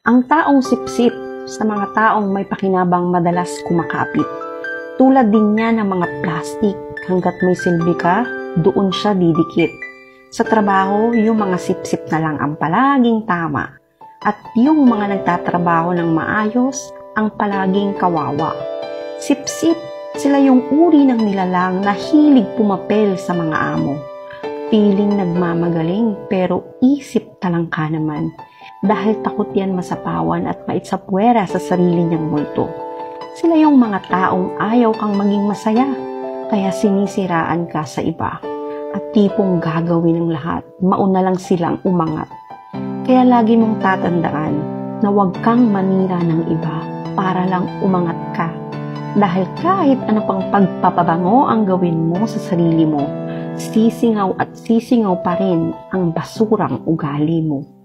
Ang taong sipsip sa mga taong may pakinabang madalas kumakapit. Tulad din niya ng mga plastic, hanggat may silbi ka, doon siya didikit. Sa trabaho, yung mga sipsip na lang ang palaging tama. At yung mga nagtatrabaho ng maayos, ang palaging kawawa. Sipsip, sila yung uri ng nilalang na hilig pumapel sa mga amo. Piling nagmamagaling pero isip talangka naman. Dahil takot yan masapawan at maitsapwera sa sarili niyang multo. Sila yung mga taong ayaw kang maging masaya, kaya sinisiraan ka sa iba. At tipong gagawin ng lahat, mauna lang silang umangat. Kaya lagi mong tatandaan na huwag kang manira ng iba para lang umangat ka. Dahil kahit ano pang pagpapabango ang gawin mo sa sarili mo, sisingaw at sisingaw pa rin ang basurang ugali mo.